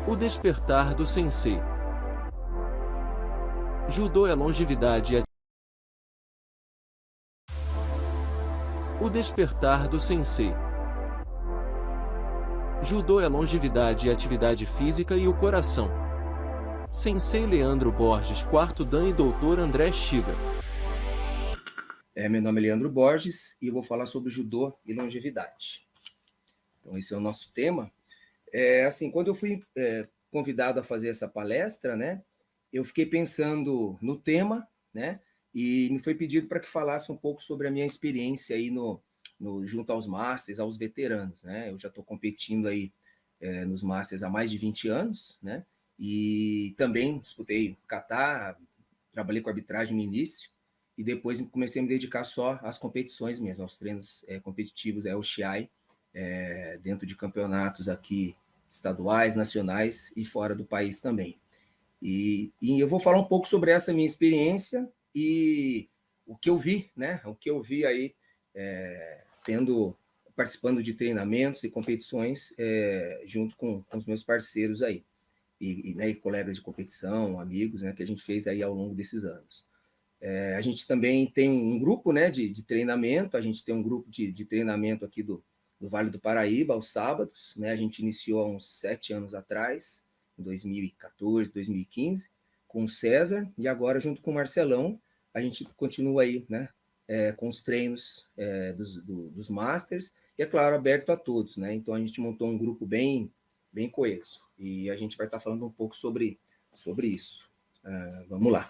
O despertar do sensei. Judô é longevidade e O despertar do sensei. Judô é longevidade e atividade física e o coração. Sensei Leandro Borges, quarto dan e doutor André Shiga. Meu nome é Leandro Borges e eu vou falar sobre judô e longevidade. Então, esse é o nosso tema. Quando eu fui convidado a fazer essa palestra, né, eu fiquei pensando no tema, né, e me foi pedido para que falasse um pouco sobre a minha experiência aí junto aos Masters, aos veteranos, né? Eu já estou competindo aí nos Masters há mais de 20 anos, né? E também disputei kata, trabalhei com arbitragem no início, e depois comecei a me dedicar só às competições mesmo, aos treinos competitivos, o Shiai, dentro de campeonatos aqui estaduais, nacionais e fora do país também. E eu vou falar um pouco sobre essa minha experiência e o que eu vi, né? O que eu vi aí participando de treinamentos e competições junto com os meus parceiros aí e colegas de competição, amigos, né? Que a gente fez aí ao longo desses anos. A gente também tem um grupo, né, de treinamento, a gente tem um grupo de treinamento aqui do Vale do Paraíba, aos sábados, né? A gente iniciou há uns 7 anos atrás, em 2014, 2015, com o César, e agora, junto com o Marcelão, a gente continua aí, né, com os treinos dos Masters, e, é claro, aberto a todos, né? Então, a gente montou um grupo bem coeso, e a gente vai estar falando um pouco sobre isso. Vamos lá.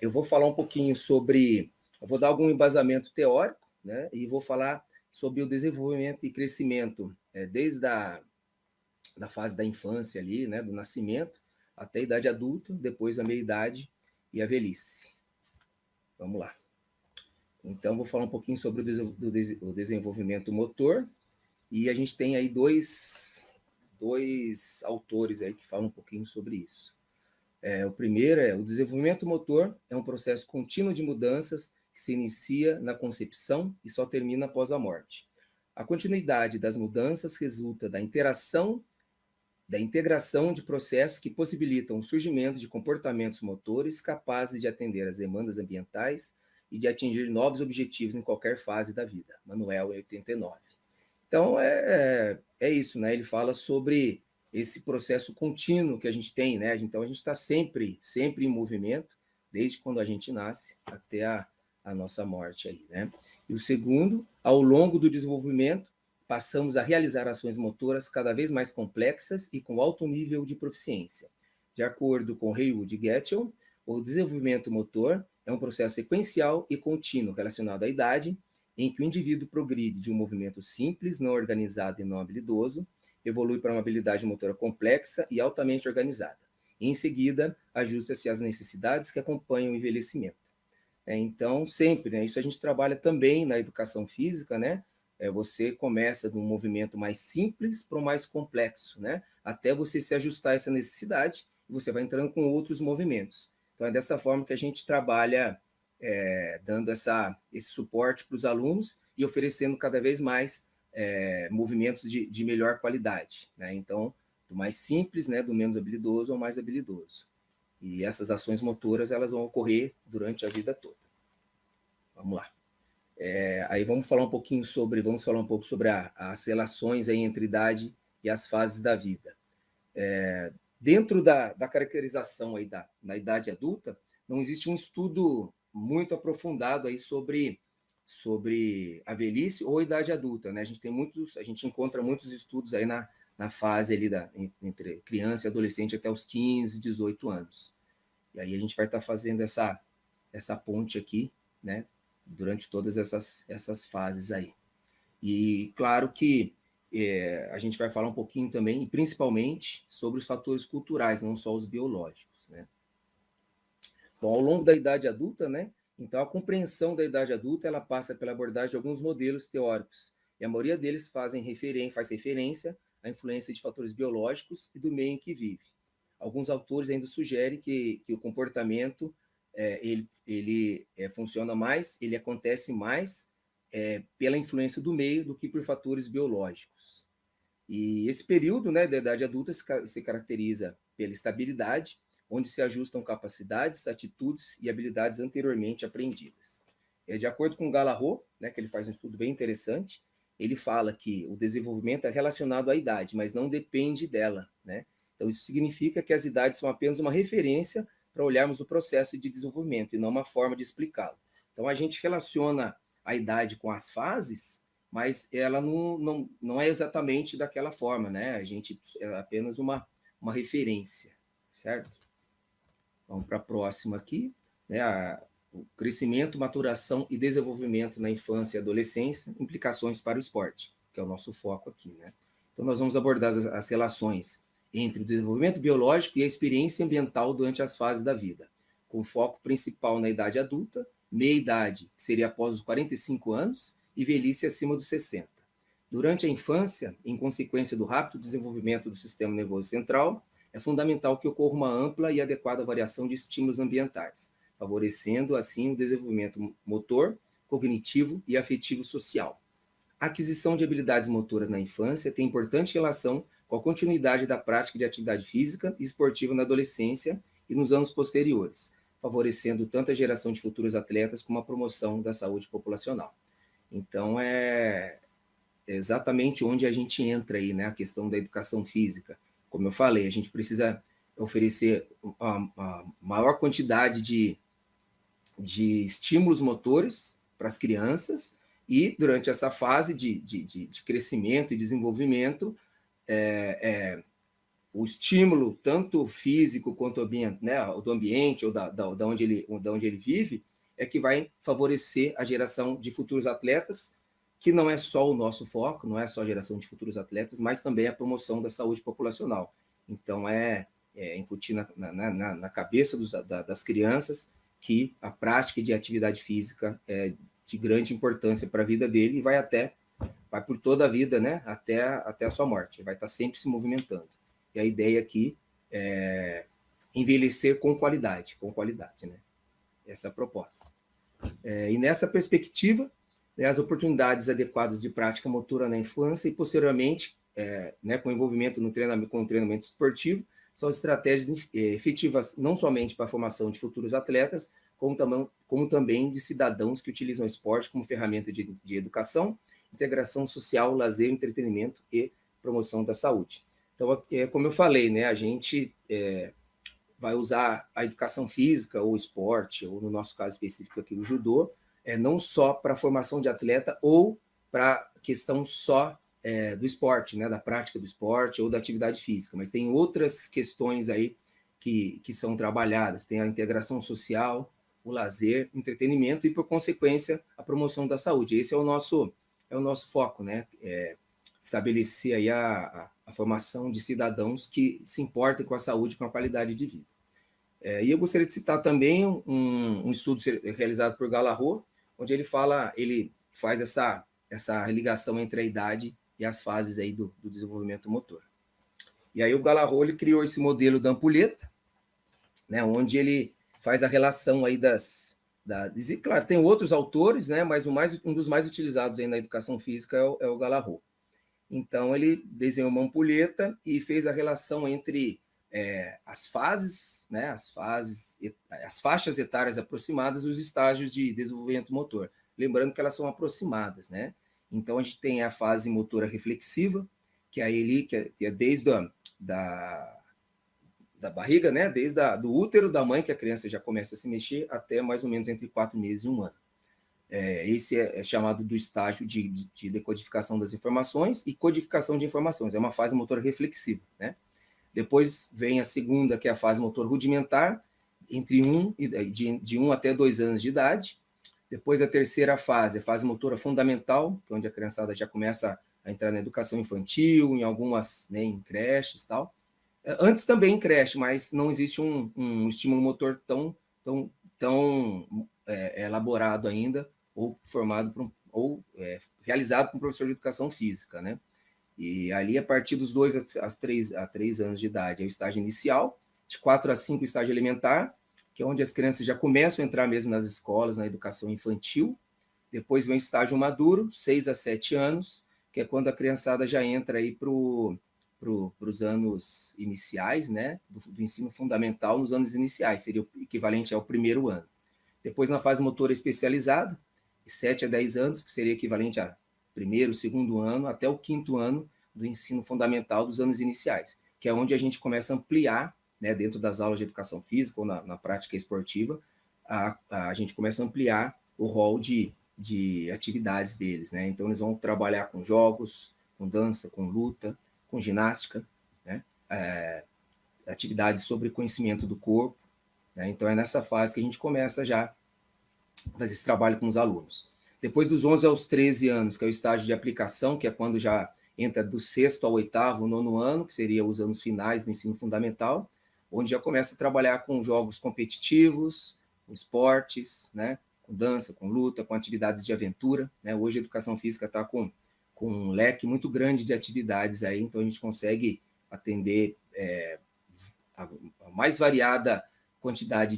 Eu vou falar um pouquinho eu vou dar algum embasamento teórico, né? E vou falar sobre o desenvolvimento e crescimento desde da fase da infância ali, né? Do nascimento até a idade adulta, depois a meia-idade e a velhice. Vamos lá. Então, vou falar um pouquinho sobre o desenvolvimento motor, e a gente tem aí dois autores aí que falam um pouquinho sobre isso. O primeiro o desenvolvimento motor é um processo contínuo de mudanças que se inicia na concepção e só termina após a morte. A continuidade das mudanças resulta da integração de processos que possibilitam o surgimento de comportamentos motores capazes de atender às demandas ambientais e de atingir novos objetivos em qualquer fase da vida. Manuel 89. Então, é isso, né? Ele fala sobre esse processo contínuo que a gente tem, né? Então, a gente está sempre em movimento, desde quando a gente nasce até a nossa morte aí, né? E o segundo, ao longo do desenvolvimento, passamos a realizar ações motoras cada vez mais complexas e com alto nível de proficiência. De acordo com Heywood Getchell, o desenvolvimento motor é um processo sequencial e contínuo relacionado à idade, em que o indivíduo progride de um movimento simples, não organizado e não habilidoso, evolui para uma habilidade motora complexa e altamente organizada. E, em seguida, ajusta-se às necessidades que acompanham o envelhecimento. Então, sempre, né, isso a gente trabalha também na educação física, né? Você começa de um movimento mais simples para o mais complexo, né? Até você se ajustar a essa necessidade e você vai entrando com outros movimentos. Então, é dessa forma que a gente trabalha dando esse suporte para os alunos e oferecendo cada vez mais movimentos de melhor qualidade, né? Então, do mais simples, né, do menos habilidoso ao mais habilidoso. E essas ações motoras elas vão ocorrer durante a vida toda. Vamos lá. Aí vamos falar um pouco sobre as relações aí entre idade e as fases da vida. Dentro da caracterização aí da idade adulta, não existe um estudo muito aprofundado aí sobre a velhice ou idade adulta, né? A gente encontra muitos estudos aí na fase ali entre criança e adolescente até os 15, 18 anos. E aí a gente vai estar fazendo essa ponte aqui, né? Durante todas essas fases aí. E claro que a gente vai falar um pouquinho também, e principalmente, sobre os fatores culturais, não só os biológicos, né? Bom, ao longo da idade adulta, né? Então, a compreensão da idade adulta ela passa pela abordagem de alguns modelos teóricos, e a maioria deles faz referência à influência de fatores biológicos e do meio em que vive. Alguns autores ainda sugerem que o comportamento ele funciona mais, ele acontece mais pela influência do meio do que por fatores biológicos. E esse período, né, da idade adulta se caracteriza pela estabilidade, onde se ajustam capacidades, atitudes e habilidades anteriormente aprendidas. De acordo com Galarrot, né, que ele faz um estudo bem interessante, ele fala que o desenvolvimento é relacionado à idade, mas não depende dela, né? Então, isso significa que as idades são apenas uma referência para olharmos o processo de desenvolvimento e não uma forma de explicá-lo. Então, a gente relaciona a idade com as fases, mas ela não é exatamente daquela forma, né? A gente é apenas uma referência, certo? Vamos para a próxima aqui, né? O crescimento, maturação e desenvolvimento na infância e adolescência, implicações para o esporte, que é o nosso foco aqui, né? Então, nós vamos abordar as relações entre o desenvolvimento biológico e a experiência ambiental durante as fases da vida, com foco principal na idade adulta, meia-idade, que seria após os 45 anos, e velhice acima dos 60. Durante a infância, em consequência do rápido desenvolvimento do sistema nervoso central, é fundamental que ocorra uma ampla e adequada variação de estímulos ambientais, favorecendo, assim, o desenvolvimento motor, cognitivo e afetivo social. A aquisição de habilidades motoras na infância tem importante relação com a continuidade da prática de atividade física e esportiva na adolescência e nos anos posteriores, favorecendo tanto a geração de futuros atletas como a promoção da saúde populacional. Então, é exatamente onde a gente entra aí, né? A questão da educação física. Como eu falei, a gente precisa oferecer a maior quantidade de estímulos motores para as crianças e, durante essa fase de crescimento e desenvolvimento, o estímulo, tanto físico quanto né, do ambiente ou da onde ele vive, é que vai favorecer a geração de futuros atletas, que não é só o nosso foco, não é só a geração de futuros atletas, mas também a promoção da saúde populacional. Então, incutir na cabeça das crianças que a prática de atividade física é de grande importância para a vida dele e vai por toda a vida, né, até a sua morte, vai estar sempre se movimentando. E a ideia aqui é envelhecer com qualidade, né? Essa é a proposta. E nessa perspectiva, né, as oportunidades adequadas de prática motora na infância e posteriormente, né, com envolvimento com o treinamento esportivo, são estratégias efetivas não somente para a formação de futuros atletas, como também de cidadãos que utilizam o esporte como ferramenta de educação, integração social, lazer, entretenimento e promoção da saúde. Então, como eu falei, né, a gente vai usar a educação física ou esporte, ou no nosso caso específico aqui o judô, não só para a formação de atleta ou para a questão só do esporte, né, da prática do esporte ou da atividade física, mas tem outras questões aí que são trabalhadas, tem a integração social, o lazer, entretenimento e, por consequência, a promoção da saúde. Esse é o nosso foco, né, estabelecer aí a formação de cidadãos que se importem com a saúde e com a qualidade de vida. E eu gostaria de citar também um estudo realizado por Galarrot, onde ele faz essa ligação entre a idade e as fases aí do desenvolvimento motor. E aí o Galarrot ele criou esse modelo da ampulheta, né, onde ele faz a relação aí claro, tem outros autores, né, mas um dos mais utilizados aí na educação física é o Galarrot. Então, ele desenhou uma ampulheta e fez a relação entre as fases, né, as faixas etárias aproximadas e os estágios de desenvolvimento motor. Lembrando que elas são aproximadas, né? Então, a gente tem a fase motora reflexiva, que é desde da barriga, né, desde do útero da mãe, que a criança já começa a se mexer, até mais ou menos entre 4 meses e 1 ano. Esse é chamado do estágio de decodificação das informações e codificação de informações. É uma fase motora reflexiva, né? Depois vem a segunda, que é a fase motor rudimentar, de 1 até 2 anos de idade. Depois a terceira fase, a fase motora fundamental, que é onde a criançada já começa a entrar na educação infantil, em algumas, né, em creches e tal. Antes também em creche, mas não existe um estímulo motor tão elaborado ainda, ou formado realizado por um professor de educação física, né? E ali, a partir dos 2 a 3 anos de idade, é o estágio inicial, de 4 a 5, o estágio elementar, que é onde as crianças já começam a entrar mesmo nas escolas, na educação infantil. Depois vem o estágio maduro, 6 a 7 anos, que é quando a criançada já entra aí para os anos iniciais, né, do ensino fundamental nos anos iniciais, seria o equivalente ao primeiro ano. Depois, na fase motora especializada, de 7 a 10 anos, que seria equivalente a primeiro, segundo ano, até o quinto ano do ensino fundamental dos anos iniciais, que é onde a gente começa a ampliar, né, dentro das aulas de educação física ou na prática esportiva, a gente começa a ampliar o rol de atividades deles, né? Então, eles vão trabalhar com jogos, com dança, com luta, com ginástica, né? Atividades sobre conhecimento do corpo, né? Então, é nessa fase que a gente começa já a fazer esse trabalho com os alunos. Depois dos 11 aos 13 anos, que é o estágio de aplicação, que é quando já entra do sexto ao oitavo, nono ano, que seria os anos finais do ensino fundamental, onde já começa a trabalhar com jogos competitivos, com esportes, né? Com dança, com luta, com atividades de aventura, né? Hoje a educação física está com um leque muito grande de atividades aí, então a gente consegue atender a mais variada quantidade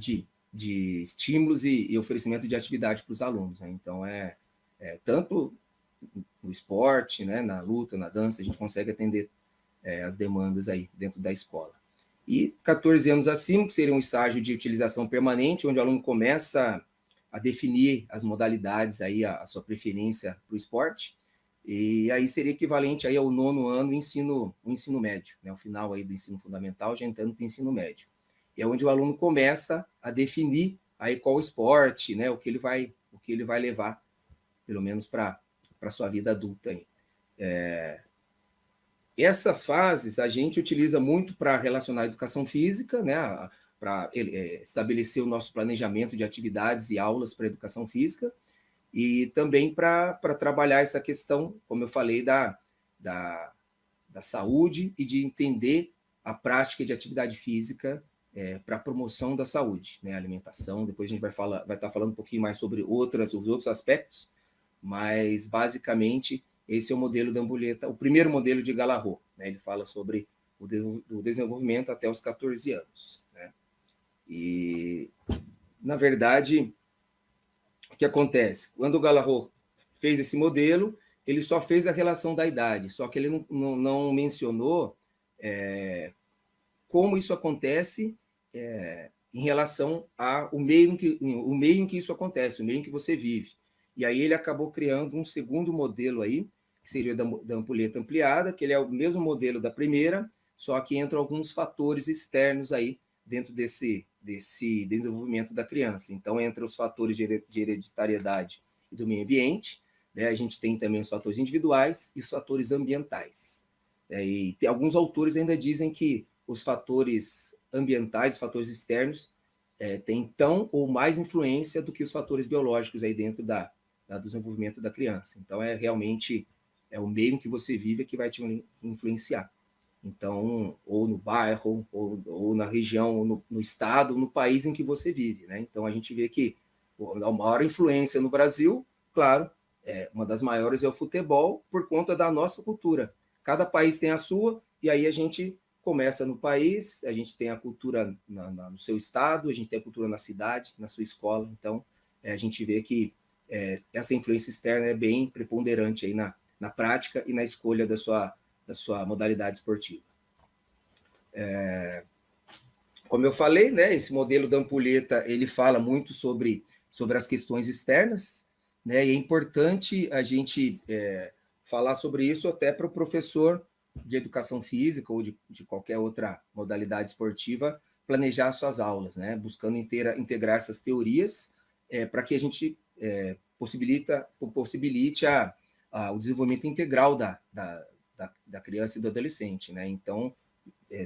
de estímulos e oferecimento de atividade para os alunos, né? Então, tanto no esporte, né, na luta, na dança, a gente consegue atender as demandas aí dentro da escola. E 14 anos acima, que seria um estágio de utilização permanente, onde o aluno começa a definir as modalidades, aí, a sua preferência para o esporte, e aí seria equivalente aí ao nono ano, o ensino médio, né, o final aí do ensino fundamental, já entrando para o ensino médio. E é onde o aluno começa a definir aí qual esporte, né, o que ele vai levar, pelo menos para a sua vida adulta aí. Essas fases a gente utiliza muito para relacionar a educação física, né, para estabelecer o nosso planejamento de atividades e aulas para a educação física, e também para trabalhar essa questão, como eu falei, da saúde e de entender a prática de atividade física para a promoção da saúde, né, alimentação. Depois a gente vai estar falando um pouquinho mais sobre os outros aspectos, mas basicamente esse é o modelo da ampulheta, o primeiro modelo de Galarrot, né? Ele fala sobre o desenvolvimento até os 14 anos, né? E, na verdade, o que acontece? Quando o Galarrot fez esse modelo, ele só fez a relação da idade, só que ele não mencionou como isso acontece em relação ao meio em que isso acontece, o meio em que você vive. E aí ele acabou criando um segundo modelo aí, que seria da ampulheta ampliada, que ele é o mesmo modelo da primeira, só que entram alguns fatores externos aí dentro desse desenvolvimento da criança. Então, entra os fatores de hereditariedade e do meio ambiente, né? A gente tem também os fatores individuais e os fatores ambientais. E alguns autores ainda dizem que os fatores ambientais, os fatores externos, têm tão ou mais influência do que os fatores biológicos aí dentro do desenvolvimento da criança. Então, realmente o meio em que você vive que vai te influenciar. Então, ou no bairro, ou na região, ou no estado, no país em que você vive, né? Então, a gente vê que a maior influência no Brasil, claro, uma das maiores é o futebol, por conta da nossa cultura. Cada país tem a sua, e aí a gente começa no país, a gente tem a cultura no seu estado, a gente tem a cultura na cidade, na sua escola. Então, a gente vê que essa influência externa é bem preponderante aí na prática e na escolha da sua modalidade esportiva. Como eu falei, né, esse modelo da ampulheta, ele fala muito sobre as questões externas, né, e é importante a gente falar sobre isso até para o professor de educação física ou de qualquer outra modalidade esportiva planejar suas aulas, né, buscando integrar essas teorias para que a gente possibilite o desenvolvimento integral da criança e do adolescente, né? Então,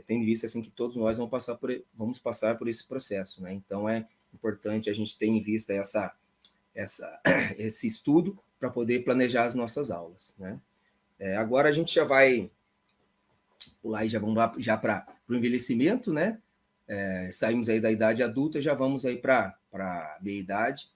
tendo em vista assim que todos nós vamos passar por esse processo, né? Então, é importante a gente ter em vista esse estudo para poder planejar as nossas aulas, né? Agora a gente já vai pular e já vamos lá para o envelhecimento, né? Saímos aí da idade adulta, já vamos aí para a meia-idade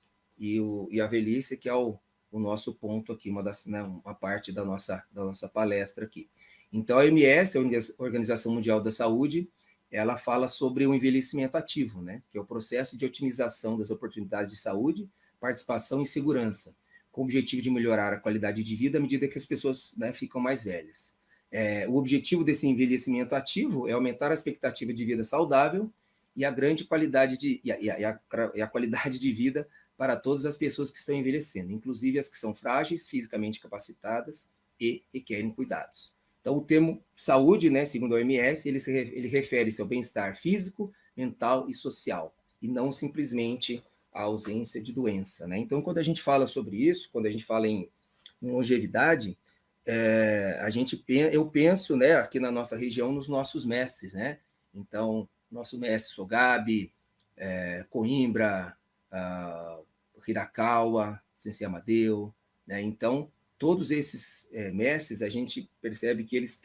e a velhice, que é o nosso ponto aqui, uma parte da nossa palestra aqui. Então, a OMS, a Organização Mundial da Saúde, ela fala sobre o envelhecimento ativo, né? Que é o processo de otimização das oportunidades de saúde, participação e segurança, com o objetivo de melhorar a qualidade de vida à medida que as pessoas, né, ficam mais velhas. O objetivo desse envelhecimento ativo é aumentar a expectativa de vida saudável e a grande qualidade e a qualidade de vida para todas as pessoas que estão envelhecendo, inclusive as que são frágeis, fisicamente capacitadas e requerem cuidados. Então, o termo saúde, né, segundo a OMS, ele refere-se ao bem-estar físico, mental e social, e não simplesmente a ausência de doença, né? Então, quando a gente fala sobre isso, quando a gente fala em longevidade, eu penso, né, aqui na nossa região, nos nossos mestres, né? Então, nosso mestre Sogabe, Coimbra, Hirakawa, Sensei Amadeu, né? Então, todos esses mestres, a gente percebe que eles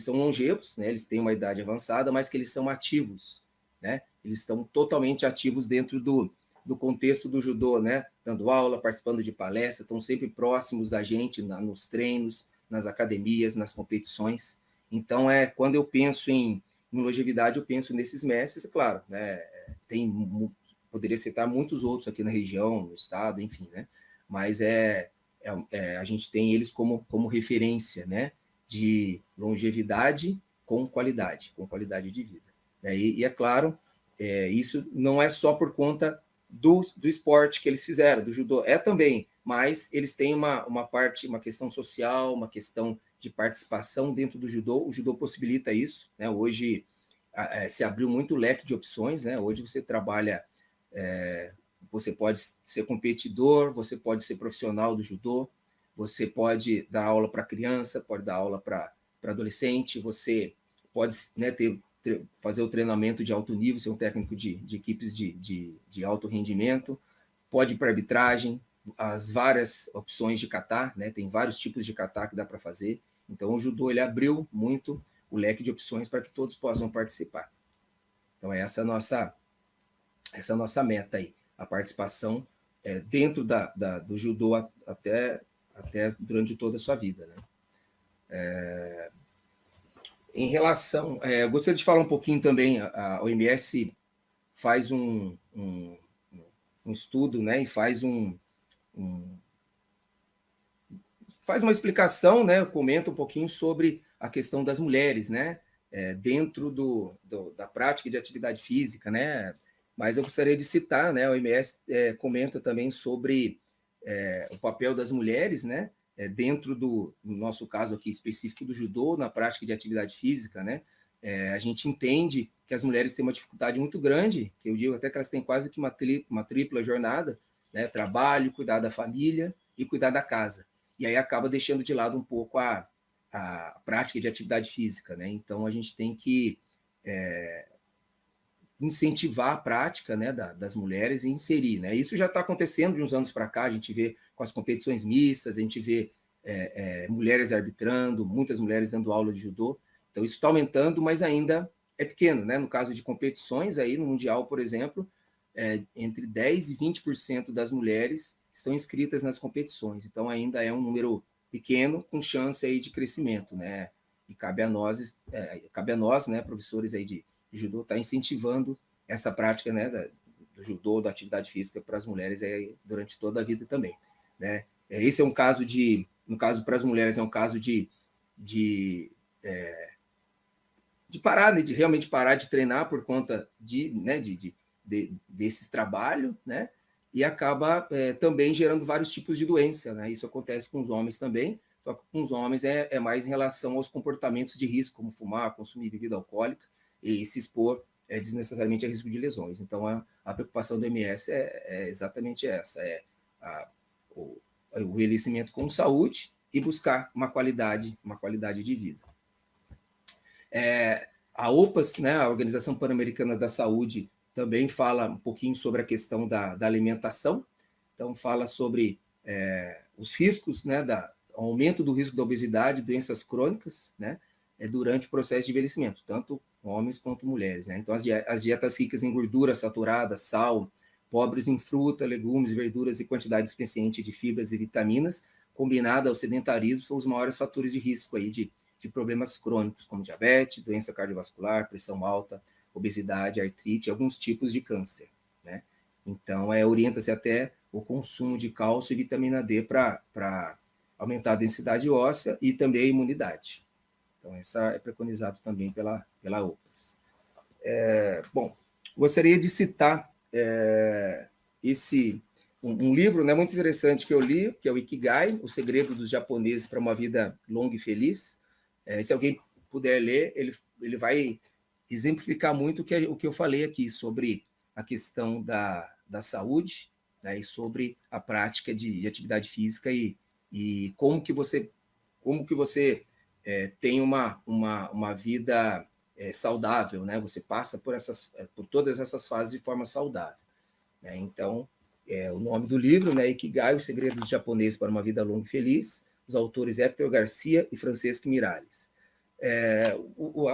são longevos, né? Eles têm uma idade avançada, mas que eles são ativos, né? Eles estão totalmente ativos dentro do contexto do judô, né? Dando aula, participando de palestras, estão sempre próximos da gente nos treinos, nas academias, nas competições. Então, quando eu penso em longevidade, eu penso nesses mestres, claro, né? Poderia citar muitos outros aqui na região, no estado, enfim, né? Mas a gente tem eles como referência, né? De longevidade com qualidade de vida. Né? E é claro, isso não é só por conta do esporte que eles fizeram, do judô, também, mas eles têm uma questão social, uma questão de participação dentro do judô. O judô possibilita isso, né? Hoje se abriu muito leque de opções, né? Hoje você trabalha, você pode ser competidor, você pode ser profissional do judô, você pode dar aula para criança, pode dar aula para adolescente, você pode, né, fazer o treinamento de alto nível, ser um técnico de equipes de alto rendimento, pode ir para arbitragem, as várias opções de kata, né? Tem vários tipos de kata que dá para fazer. Então, o judô ele abriu muito o leque de opções para que todos possam participar. Então, essa é a nossa meta aí, a participação dentro do judô até durante toda a sua vida, né? Em relação, eu gostaria de falar um pouquinho também, a OMS faz um estudo, né, e faz uma explicação, né, comenta um pouquinho sobre a questão das mulheres, né, dentro da prática de atividade física, né, mas eu gostaria de citar, né, a OMS comenta também sobre o papel das mulheres, né, dentro no nosso caso aqui específico do judô, na prática de atividade física, né, a gente entende que as mulheres têm uma dificuldade muito grande, que eu digo até que elas têm quase que uma tripla jornada, né, trabalho, cuidar da família e cuidar da casa. E aí acaba deixando de lado um pouco a prática de atividade física, né? Então a gente tem que incentivar a prática, né, das mulheres e inserir, né? Isso já está acontecendo de uns anos para cá, a gente vê com as competições mistas, a gente vê mulheres arbitrando, muitas mulheres dando aula de judô, então isso está aumentando, mas ainda é pequeno, né? No caso de competições, aí no Mundial, por exemplo, entre 10% e 20% das mulheres estão inscritas nas competições, então ainda é um número pequeno, com chance aí de crescimento, né? E cabe a nós, né, professores aí de judô, estar incentivando essa prática, né, do judô, da atividade física para as mulheres durante toda a vida também, né? Esse é um caso no caso para as mulheres, é um caso de parar, né, de realmente parar de treinar por conta desses trabalhos, né? E acaba também gerando vários tipos de doença, né? Isso acontece com os homens também, só que com os homens é mais em relação aos comportamentos de risco, como fumar, consumir bebida alcoólica e se expor desnecessariamente a risco de lesões. Então, a preocupação do MS é exatamente essa, o envelhecimento com saúde e buscar uma qualidade de vida. A OPAS, né, a Organização Pan-Americana da Saúde, também fala um pouquinho sobre a questão da alimentação, então fala sobre os riscos, né, aumento do risco da obesidade, doenças crônicas, né, durante o processo de envelhecimento, tanto homens quanto mulheres, né? Então, as dietas ricas em gordura saturada, sal, pobres em fruta, legumes, verduras e quantidade suficiente de fibras e vitaminas, combinada ao sedentarismo, são os maiores fatores de risco aí de problemas crônicos, como diabetes, doença cardiovascular, pressão alta, obesidade, artrite, alguns tipos de câncer, né? Então, orienta-se até o consumo de cálcio e vitamina D para aumentar a densidade óssea e também a imunidade. Então, essa é preconizado também pela OPAS. Bom, gostaria de citar um livro, né, muito interessante que eu li, que é o Ikigai, O Segredo dos Japoneses para uma Vida Longa e Feliz. Se alguém puder ler, ele vai exemplificar muito o que eu falei aqui sobre a questão da saúde, né, e sobre a prática de atividade física e como que você tem uma vida saudável, né? Você passa por todas essas fases de forma saudável, né? Então, o nome do livro, né, Ikigai, O Segredo dos Japoneses para uma Vida Longa e Feliz, os autores Hector Garcia e Francesco Miralles.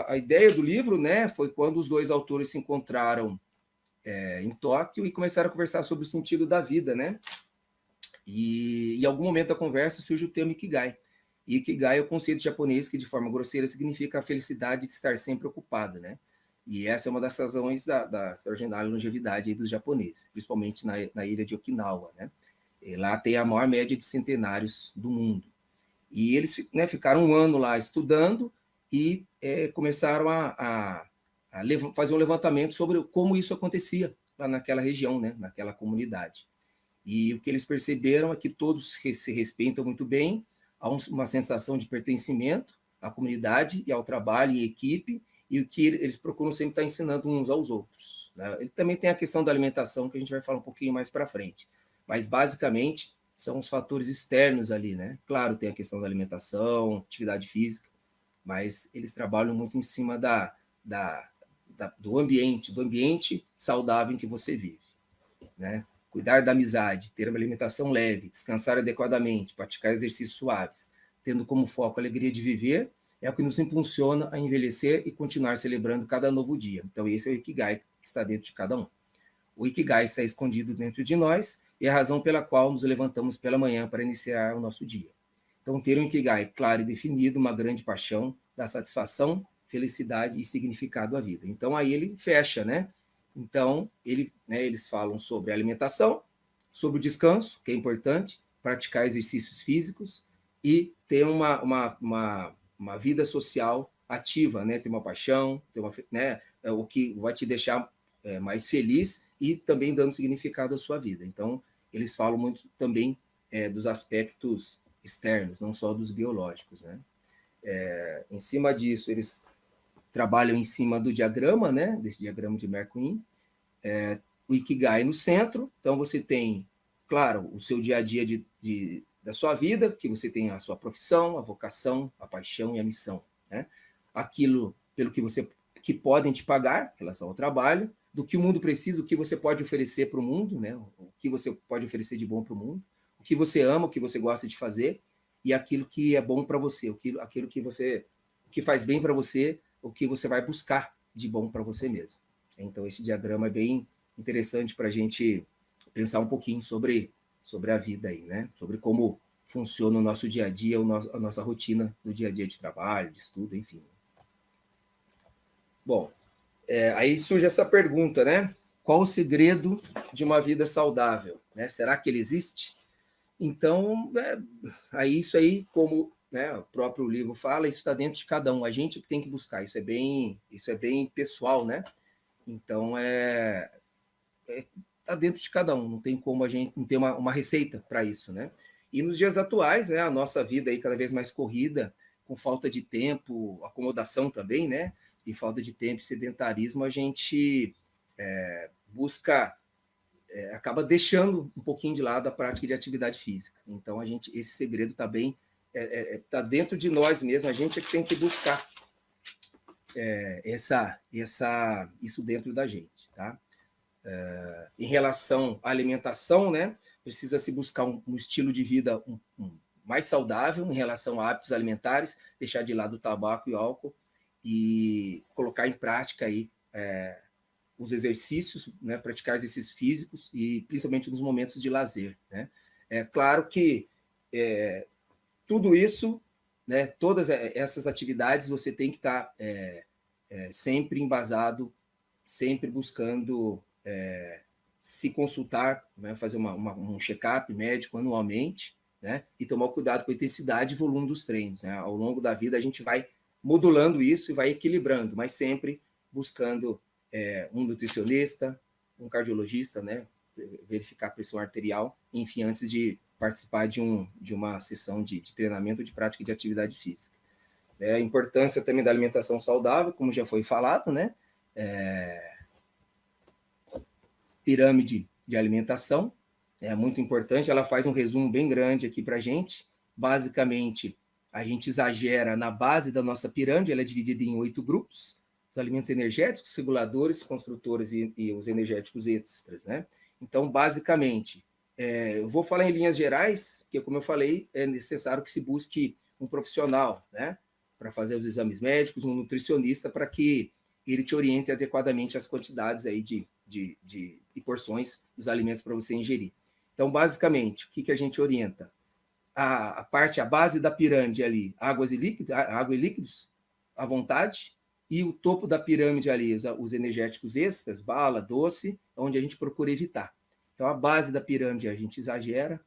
A ideia do livro, né, foi quando os dois autores se encontraram em Tóquio e começaram a conversar sobre o sentido da vida, né? E em algum momento da conversa surge o termo Ikigai. E Ikigai é o conceito japonês que, de forma grosseira, significa a felicidade de estar sempre ocupado, né? E essa é uma das razões da extraordinária longevidade dos japoneses, principalmente na ilha de Okinawa, né? E lá tem a maior média de centenários do mundo. E eles, né, ficaram um ano lá estudando e começaram a fazer um levantamento sobre como isso acontecia lá naquela região, né, naquela comunidade. E o que eles perceberam é que todos se respeitam muito bem, há uma sensação de pertencimento à comunidade e ao trabalho em equipe, e o que eles procuram sempre estar ensinando uns aos outros, né? Ele também tem a questão da alimentação, que a gente vai falar um pouquinho mais para frente, mas basicamente são os fatores externos ali, né? Claro, tem a questão da alimentação, atividade física, mas eles trabalham muito em cima do ambiente saudável em que você vive, né? Cuidar da amizade, ter uma alimentação leve, descansar adequadamente, praticar exercícios suaves, tendo como foco a alegria de viver, é o que nos impulsiona a envelhecer e continuar celebrando cada novo dia. Então, esse é o Ikigai que está dentro de cada um. O Ikigai está escondido dentro de nós e é a razão pela qual nos levantamos pela manhã para iniciar o nosso dia. Então, ter um Ikigai claro e definido, uma grande paixão, dá satisfação, felicidade e significado à vida. Então, aí ele fecha, né? Então, eles falam sobre a alimentação, sobre o descanso, que é importante, praticar exercícios físicos e ter uma vida social ativa, né? Ter uma paixão, né? O que vai te deixar mais feliz e também dando significado à sua vida. Então, eles falam muito também dos aspectos externos, não só dos biológicos, né? Em cima disso, eles trabalham em cima do diagrama, né? Desse diagrama de Mercury, o Ikigai no centro. Então, você tem, claro, o seu dia a dia da sua vida, que você tem a sua profissão, a vocação, a paixão e a missão, né? Aquilo pelo que podem te pagar, em relação ao trabalho, do que o mundo precisa, o que você pode oferecer para o mundo, né? O que você pode oferecer de bom para o mundo, o que você ama, o que você gosta de fazer, e aquilo que é bom para você, aquilo que faz bem para você, o que você vai buscar de bom para você mesmo. Então, esse diagrama é bem interessante para a gente pensar um pouquinho sobre a vida aí, né? Sobre como funciona o nosso dia a dia, a nossa rotina do dia a dia de trabalho, de estudo, enfim. Bom, aí surge essa pergunta, né? Qual o segredo de uma vida saudável, né? Será que ele existe? Então, aí isso aí, como, né, o próprio livro fala, isso está dentro de cada um. A gente que tem que buscar. Isso é bem pessoal, né? Então, está dentro de cada um. Não tem como a gente não ter uma receita para isso, né? E nos dias atuais, né, a nossa vida aí cada vez mais corrida, com falta de tempo, acomodação também, né? E falta de tempo e sedentarismo, a gente busca acaba deixando um pouquinho de lado a prática de atividade física. Então, esse segredo está tá dentro de nós mesmos, a gente é que tem que buscar isso dentro da gente, tá? Em relação à alimentação, né, precisa se buscar um estilo de vida mais saudável em relação a hábitos alimentares, deixar de lado o tabaco e o álcool e colocar em prática aí os exercícios, né, praticar exercícios físicos e principalmente nos momentos de lazer, né? É claro que tudo isso, né, todas essas atividades você tem que estar sempre embasado, sempre buscando se consultar, né, fazer um check-up médico anualmente, né, e tomar cuidado com a intensidade e volume dos treinos. Né? Ao longo da vida a gente vai modulando isso e vai equilibrando, mas sempre buscando um nutricionista, um cardiologista, né, verificar a pressão arterial, enfim, antes de participar de uma sessão de treinamento de prática de atividade física. A importância também da alimentação saudável, como já foi falado, né? Pirâmide de alimentação, é muito importante, ela faz um resumo bem grande aqui para a gente. Basicamente, a gente exagera na base da nossa pirâmide, ela é dividida em 8 grupos, os alimentos energéticos, reguladores, construtores e os energéticos extras, né? Então, basicamente, eu vou falar em linhas gerais, porque, como eu falei, é necessário que se busque um profissional, né, para fazer os exames médicos, um nutricionista, para que ele te oriente adequadamente as quantidades aí de porções dos alimentos para você ingerir. Então, basicamente, o que a gente orienta? A base da pirâmide ali, água e líquidos, à vontade, e o topo da pirâmide ali, os energéticos extras, bala, doce, onde a gente procura evitar. Então, a base da pirâmide a gente exagera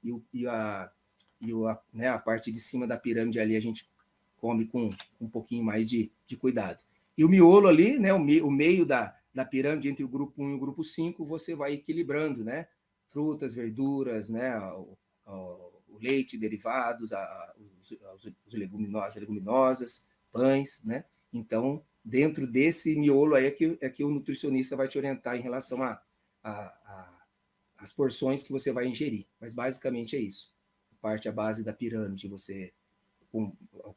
a parte de cima da pirâmide ali a gente come com um pouquinho mais de cuidado. E o miolo ali, né, o meio da pirâmide entre o grupo 1 e o grupo 5, você vai equilibrando, né? Frutas, verduras, né? O leite, derivados, as leguminosas, pães, né? Então, dentro desse miolo aí é que o nutricionista vai te orientar em relação às porções que você vai ingerir. Mas basicamente é isso. A base da pirâmide você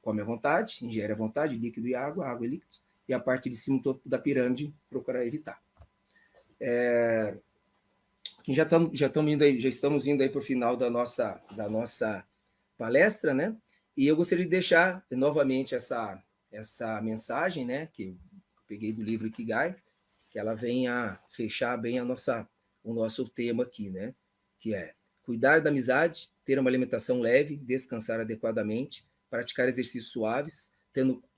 come à vontade, ingere à vontade, líquido e água e líquidos. E a parte de cima, o topo da pirâmide, procurar evitar. Já estamos indo aí para o final da nossa palestra, né? E eu gostaria de deixar novamente essa mensagem, né? Que eu peguei do livro Ikigai, que ela vem a fechar bem o nosso tema aqui, né? Que é cuidar da amizade, ter uma alimentação leve, descansar adequadamente, praticar exercícios suaves,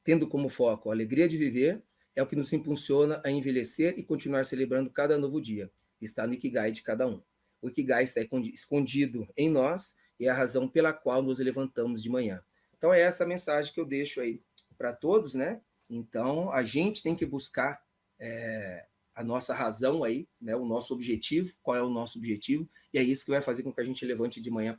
tendo como foco a alegria de viver, é o que nos impulsiona a envelhecer e continuar celebrando cada novo dia. Está no Ikigai de cada um. O Ikigai está escondido em nós e é a razão pela qual nos levantamos de manhã. Então, é essa mensagem que eu deixo aí para todos, né? Então, a gente tem que buscar a nossa razão aí, né? O nosso objetivo, qual é o nosso objetivo, e é isso que vai fazer com que a gente levante de manhã,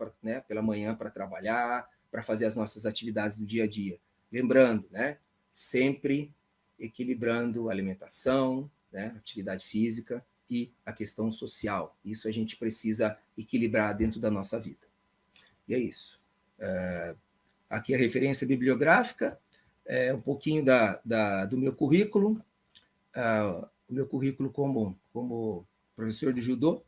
pela manhã, para trabalhar, para fazer as nossas atividades do dia a dia. Lembrando, né? Sempre equilibrando a alimentação, né? Atividade física e a questão social. Isso a gente precisa equilibrar dentro da nossa vida. E é isso. Aqui a referência bibliográfica, um pouquinho do meu currículo, o meu currículo como professor de judô,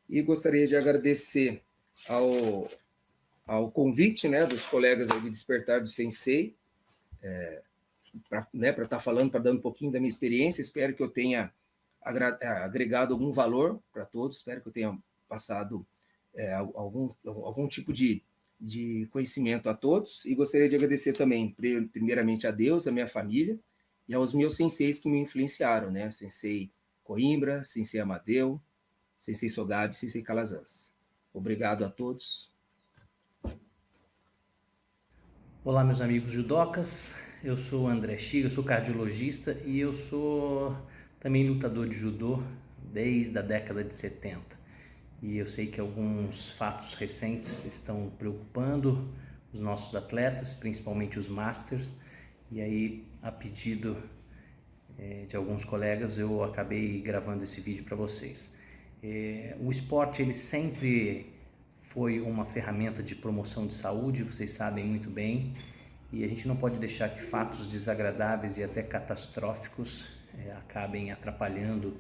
e gostaria de agradecer ao convite, né, dos colegas aí de Despertar do Sensei, para estar falando, para dar um pouquinho da minha experiência. Espero que eu tenha agregado algum valor para todos, espero que eu tenha passado algum tipo de conhecimento a todos, e gostaria de agradecer também, primeiramente, a Deus, a minha família, e aos meus senseis que me influenciaram, né? Sensei Coimbra, Sensei Amadeu, Sensei Sogabe, Sensei Calazans. Obrigado a todos. Olá, meus amigos judocas, eu sou o André Chiga, sou cardiologista e eu sou também lutador de judô desde a década de 70. E eu sei que alguns fatos recentes estão preocupando os nossos atletas, principalmente os masters, e aí, a pedido de alguns colegas, eu acabei gravando esse vídeo para vocês. O esporte, ele sempre foi uma ferramenta de promoção de saúde, vocês sabem muito bem, e a gente não pode deixar que fatos desagradáveis e até catastróficos acabem atrapalhando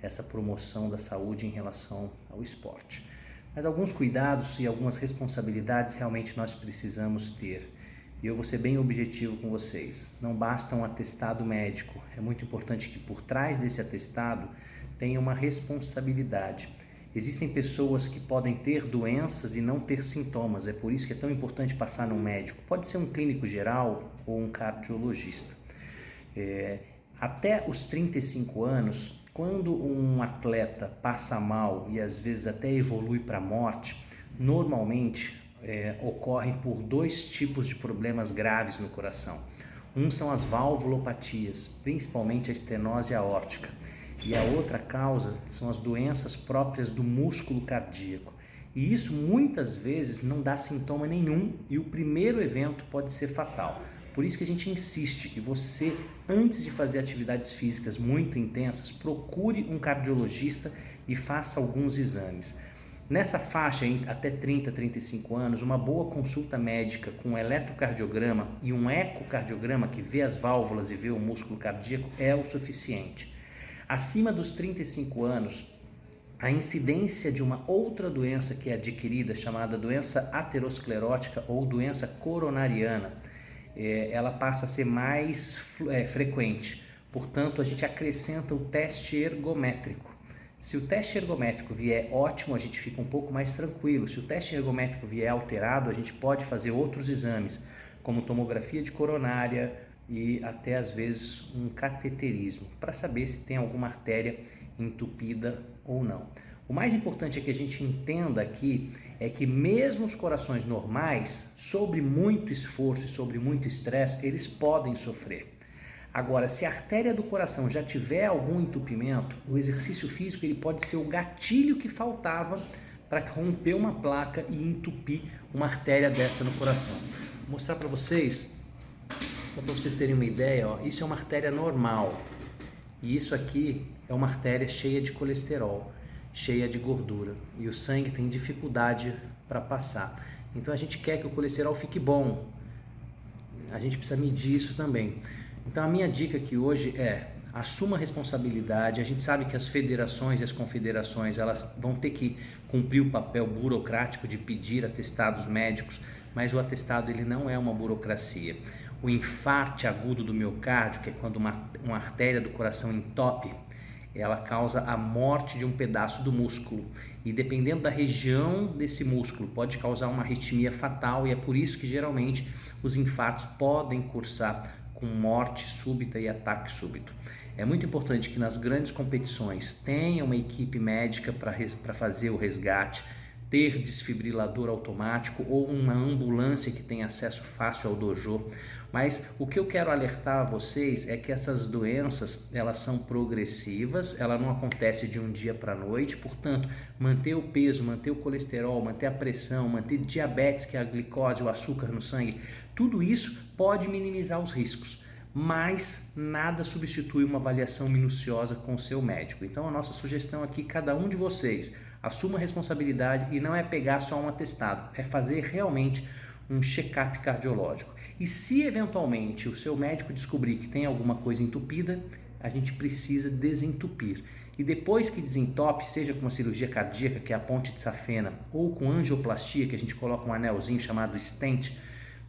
essa promoção da saúde em relação ao esporte. Mas alguns cuidados e algumas responsabilidades realmente nós precisamos ter. E eu vou ser bem objetivo com vocês. Não basta um atestado médico. É muito importante que por trás desse atestado tenha uma responsabilidade. Existem pessoas que podem ter doenças e não ter sintomas. É por isso que é tão importante passar no médico. Pode ser um clínico geral ou um cardiologista. Até os 35 anos, quando um atleta passa mal e às vezes até evolui para a morte, normalmente ocorrem por dois tipos de problemas graves no coração. Um são as valvulopatias, principalmente a estenose aórtica, e a outra causa são as doenças próprias do músculo cardíaco. E isso muitas vezes não dá sintoma nenhum e o primeiro evento pode ser fatal. Por isso que a gente insiste que você, antes de fazer atividades físicas muito intensas, procure um cardiologista e faça alguns exames. Nessa faixa, até 30, 35 anos, uma boa consulta médica com um eletrocardiograma e um ecocardiograma que vê as válvulas e vê o músculo cardíaco é o suficiente. Acima dos 35 anos, a incidência de uma outra doença que é adquirida, chamada doença aterosclerótica ou doença coronariana, ela passa a ser mais frequente. Portanto, a gente acrescenta o teste ergométrico. Se o teste ergométrico vier ótimo, a gente fica um pouco mais tranquilo. Se o teste ergométrico vier alterado, a gente pode fazer outros exames, como tomografia de coronária e até às vezes um cateterismo, para saber se tem alguma artéria entupida ou não. O mais importante é que a gente entenda aqui é que mesmo os corações normais, sobre muito esforço e sobre muito estresse, eles podem sofrer. Agora, se a artéria do coração já tiver algum entupimento, o exercício físico ele pode ser o gatilho que faltava para romper uma placa e entupir uma artéria dessa no coração. Vou mostrar para vocês, só para vocês terem uma ideia, ó, isso é uma artéria normal e isso aqui é uma artéria cheia de colesterol, cheia de gordura e o sangue tem dificuldade para passar. Então a gente quer que o colesterol fique bom, a gente precisa medir isso também. Então a minha dica aqui hoje é: assuma a responsabilidade. A gente sabe que as federações e as confederações elas vão ter que cumprir o papel burocrático de pedir atestados médicos, mas o atestado ele não é uma burocracia. O infarte agudo do miocárdio, que é quando uma artéria do coração entope, ela causa a morte de um pedaço do músculo e dependendo da região desse músculo pode causar uma arritmia fatal e é por isso que geralmente os infartos podem cursar com morte súbita e ataque súbito. É muito importante que nas grandes competições tenha uma equipe médica para fazer o resgate, ter desfibrilador automático ou uma ambulância que tenha acesso fácil ao dojo. Mas o que eu quero alertar a vocês é que essas doenças elas são progressivas, ela não acontece de um dia para a noite, portanto, manter o peso, manter o colesterol, manter a pressão, manter diabetes, que é a glicose, o açúcar no sangue, tudo isso pode minimizar os riscos, mas nada substitui uma avaliação minuciosa com o seu médico. Então a nossa sugestão aqui, cada um de vocês assuma a responsabilidade e não é pegar só um atestado, é fazer realmente um check-up cardiológico. E se eventualmente o seu médico descobrir que tem alguma coisa entupida, a gente precisa desentupir. E depois que desentope, seja com uma cirurgia cardíaca, que é a ponte de safena, ou com angioplastia, que a gente coloca um anelzinho chamado stent,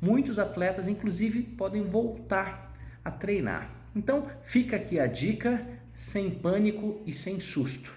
muitos atletas inclusive podem voltar a treinar. Então fica aqui a dica, sem pânico e sem susto.